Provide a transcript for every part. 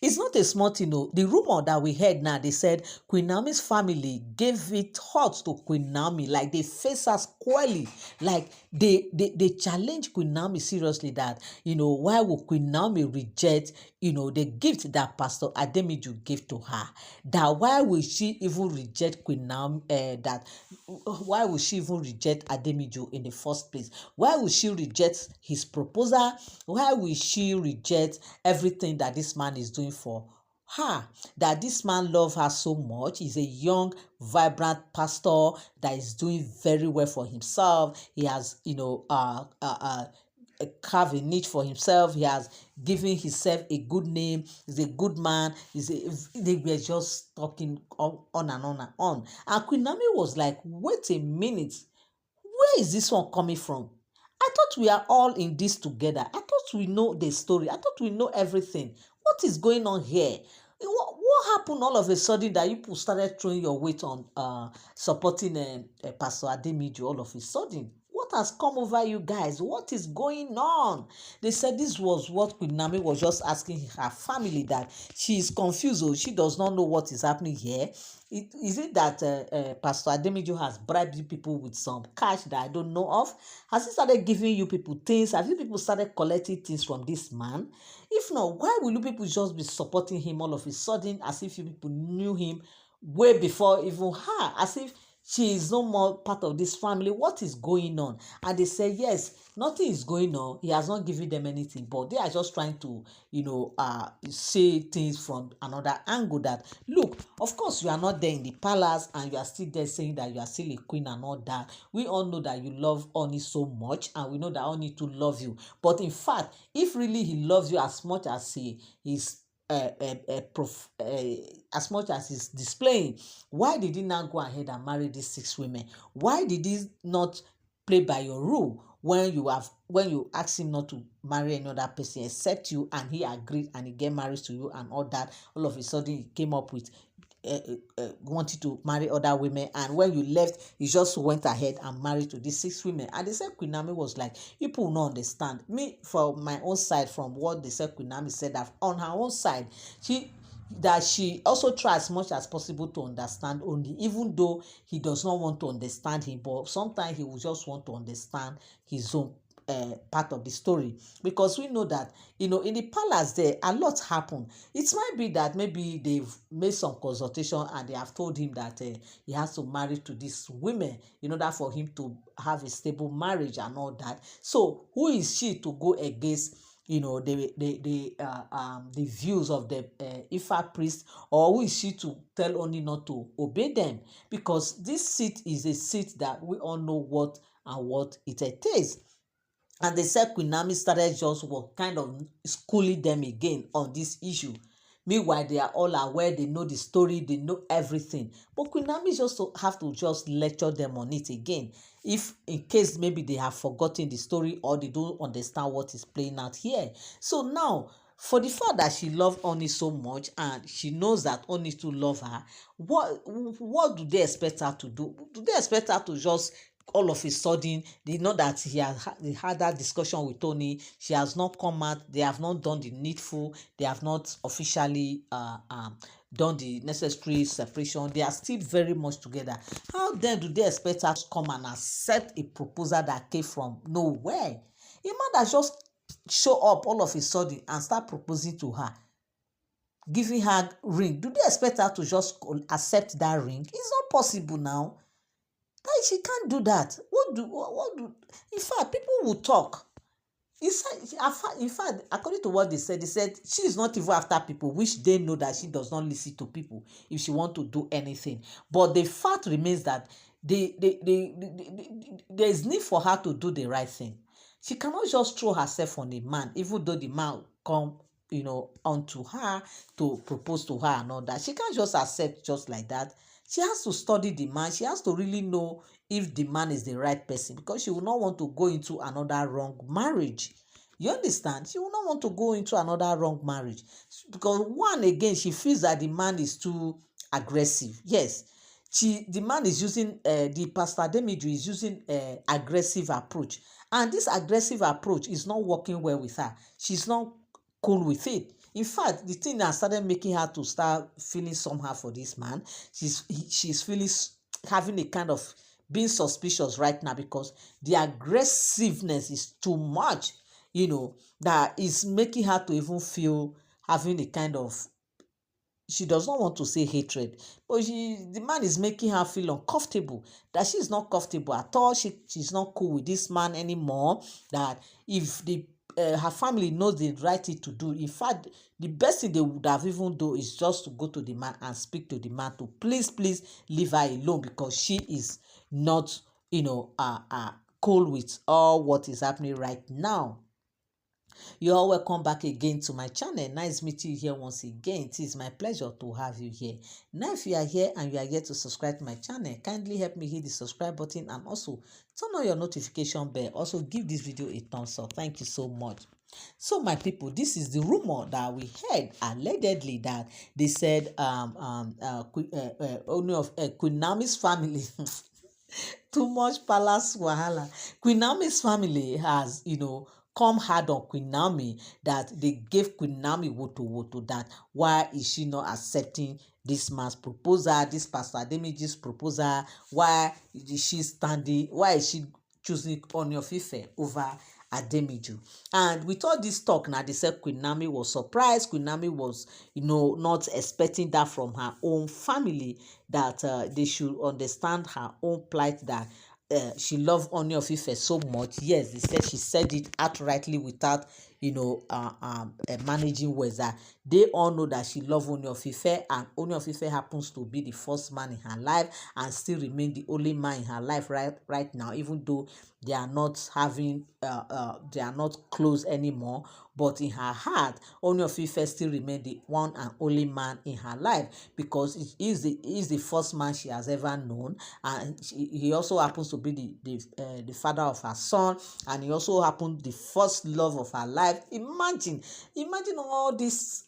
It's not a small thing, no. The rumor that we heard now, they said Queen Naomi's family gave it hot to Queen Naomi, like they face her squarely, like they challenge Queen Naomi seriously that, why would Queen Naomi reject, the gift that Pastor Ademiju gave to her? That why will she even reject Queen Naomi, that why would she even reject Ademiju in the first place? Why would she reject his proposal? Why will she reject everything that this man is doing for her? That this man love her so much. He's a young, vibrant pastor that is doing very well for himself. He has, carve a niche for himself. He has given himself a good name. He's a good man. They were just talking on and on and on. And Queen Naomi was like, wait a minute, where is this one coming from? I thought we are all in this together. I thought we know the story. I thought we know everything. What is going on here? What happened all of a sudden that you people started throwing your weight on supporting Pastor Ademiju all of a sudden? What has come over you guys? What is going on? They said this was what Queen Naomi was just asking her family, that she is confused or she does not know what is happening here. Is it that Pastor Ademiju has bribed you people with some cash that I don't know of? Has he started giving you people things? Have you people started collecting things from this man? If not, why will you people just be supporting him all of a sudden as if you people knew him way before even her? As if she is no more part of this family. What is going on? And they say, yes, nothing is going on. He has not given them anything, but they are just trying to, say things from another angle that, look, of course, you are not there in the palace and you are still there saying that you are still a queen and all that. We all know that you love Onie so much, and we know that Onie to love you. But in fact, if really he loves you as much as he is as much as he's displaying, why did he not go ahead and marry these 6 women? Why did he not play by your rule when you asked him not to marry another person except you, and he agreed and he get married to you and all that? All of a sudden he came up with wanted to marry other women, and when you left, he just went ahead and married to these 6 women. And they said Queen Naomi was like, people will not understand me. From my own side, from what they said, Queen Naomi said that on her own side, she also tries as much as possible to understand Onie, even though he does not want to understand him, but sometimes he will just want to understand his own part of the story, because we know that in the palace there a lot happened. It might be that maybe they've made some consultation and they have told him that he has to marry to these women in order for him to have a stable marriage and all that. So who is she to go against the views of the Ifa priest, or who is she to tell Onie not to obey them? Because this seat is a seat that we all know what it is. And they said Queen Naomi started just kind of schooling them again on this issue. Meanwhile, they are all aware, they know the story, they know everything. But Queen Naomi just have to just lecture them on it again, if in case maybe they have forgotten the story or they don't understand what is playing out here. So now, for the fact that she loved Onie so much and she knows that Onie to love her, what do they expect her to do? Do they expect her to just all of a sudden, they know that he had that discussion with Onie, she has not come out, they have not done the needful, they have not officially done the necessary separation, they are still very much together. How then do they expect her to come and accept a proposal that came from nowhere? A man that just show up all of a sudden and start proposing to her, giving her ring, do they expect her to just accept that ring? It's not possible now. She can't do that. What do in fact, people will talk. In fact, according to what they said she is not even after people, which they know that she does not listen to people if she want to do anything. But the fact remains that there is need for her to do the right thing. She cannot just throw herself on a man, even though the man come onto her to propose to her and all that. She can't just accept just like that. She has to study the man. She has to really know if the man is the right person, because she will not want to go into another wrong marriage. You understand? She will not want to go into another wrong marriage, because one, again, she feels that the man is too aggressive. Yes, the man is using the Pastor Ademiju is using aggressive approach, and this aggressive approach is not working well with her. She's not cool with it. In fact, the thing that started making her to start feeling somehow for this man, she's feeling having a kind of being suspicious right now, because the aggressiveness is too much, that is making her to even feel having a kind of, she does not want to say hatred, but the man is making her feel uncomfortable, that she's not comfortable at all. She's not cool with this man anymore. That if the her family knows the right thing to do, in fact, the best thing they would have even do is just to go to the man and speak to the man to please leave her alone, because she is not, cool with all what is happening right now. You're all welcome back again to my channel. Nice meeting you here once again. It is my pleasure to have you here. Now, if you are here and you are yet to subscribe to my channel, kindly help me hit the subscribe button and also turn on your notification bell. Also, give this video a thumbs up. Thank you so much. So, my people, this is the rumor that we heard allegedly, that they said Ooni of Queen Naomi's family too much palace wahala. Queen Naomi's family has, come hard on Queen Naomi, that they gave Queen Naomi woto, that why is she not accepting this man's proposal, this Pastor Ademiju's proposal? Why is she choosing Ooni of Ife over Ademiju? And with all this talk now, they said Queen Naomi was surprised. Queen Naomi was, not expecting that from her own family, that they should understand her own plight, that she loved Ooni of Ife so much. Yes, they said she said it outrightly without, managing words, that they all know that she loved Ooni of Ife, and Ooni of Ife happens to be the first man in her life and still remain the only man in her life right now, even though they are not having they are not close anymore. But in her heart, Ooni of Ife still remain the one and only man in her life, because he is the first man she has ever known, and he also happens to be the father of her son, and he also happened the first love of her life. Imagine all this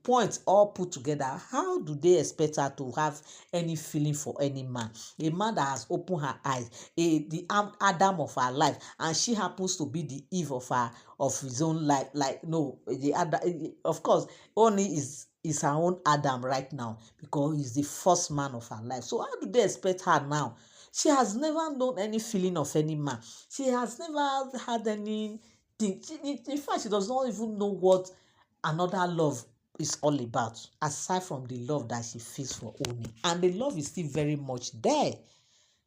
points all put together. How do they expect her to have any feeling for any man? A man that has opened her eyes, the Adam of her life, and she happens to be the Eve of his own life. Like, no, the Adam, of course, Onie is her own Adam right now, because he's the first man of her life. So how do they expect her now? She has never known any feeling of any man. She has never had anything. In fact, she does not even know what another love is all about, aside from the love that she feels for Ooni. And the love is still very much there.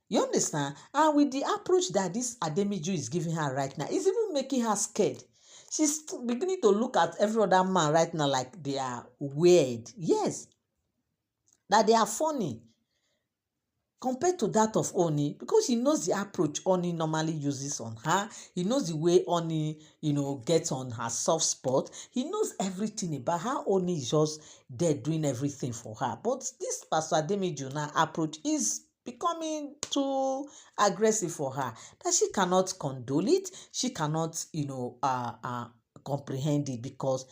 You understand? And with the approach that this Ademiju is giving her right now, it's even making her scared. She's beginning to look at every other man right now like they are weird. Yes, that they are funny compared to that of Ooni, because he knows the approach Ooni normally uses on her. He knows the way Ooni, gets on her soft spot. He knows everything about how Ooni is just there doing everything for her. But this Pastor Ademiju now approach is becoming too aggressive for her, that she cannot condole it. She cannot, comprehend it, because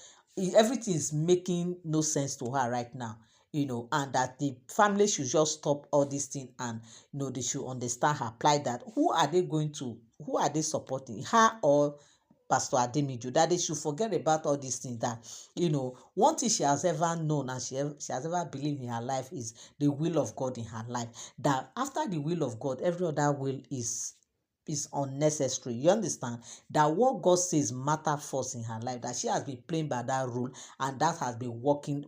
everything is making no sense to her right now. And that the family should just stop all these things, and they should understand her plight, that who are they supporting, her or Pastor Ademiju? That they should forget about all these things, that one thing she has ever known and she has ever believed in her life is the will of God in her life. That after the will of God, every other will is unnecessary. You understand? That what God says matter first in her life, that she has been playing by that rule, and that has been working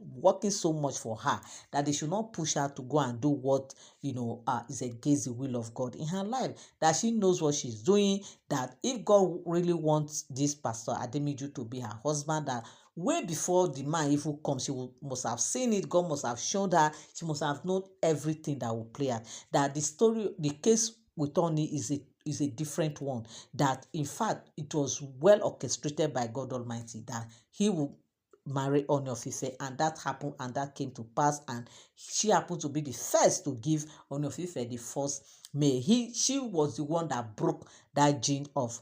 so much for her, that they should not push her to go and do what is against the will of God in her life. That she knows what she's doing, that if God really wants this Pastor Ademiju to be her husband, that way before the man even comes, must have seen it. God must have shown her. She must have known everything that will play out. That the case with Onie is a different one. That in fact it was well orchestrated by God Almighty, that he will marry Ooni of Ife, and that happened, and that came to pass, and she happened to be the first to give Ooni of Ife the first male. She was the one that broke that gene of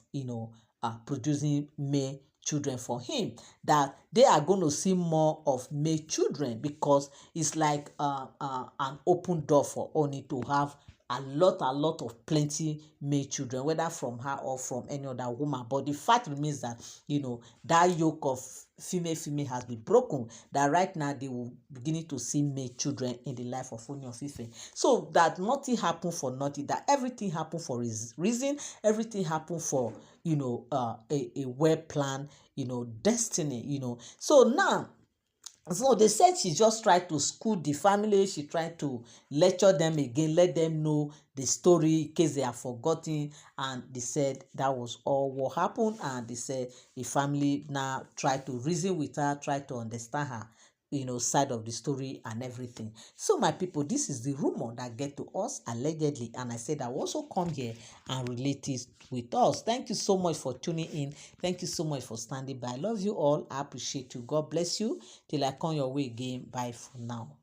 producing male children for him. That they are going to see more of male children, because it's like an open door for Ooni to have a lot of plenty male children, whether from her or from any other woman. But the fact remains that that yoke of female has been broken, that right now they will beginning to see male children in the life of Ooni of Ife. So that nothing happen for nothing, that everything happen for his reason, everything happen for, a well planned, destiny, So now, so they said she just tried to school the family. She tried to lecture them again, let them know the story in case they have forgotten. And they said that was all what happened. And they said the family now tried to reason with her, try to understand her, side of the story and everything. So my people, this is the rumor that get to us allegedly, and I said I will also come here and relate it with us. Thank you so much for tuning in. Thank you so much for standing by. I love you all. I appreciate you. God bless you. Till I come your way again. Bye for now.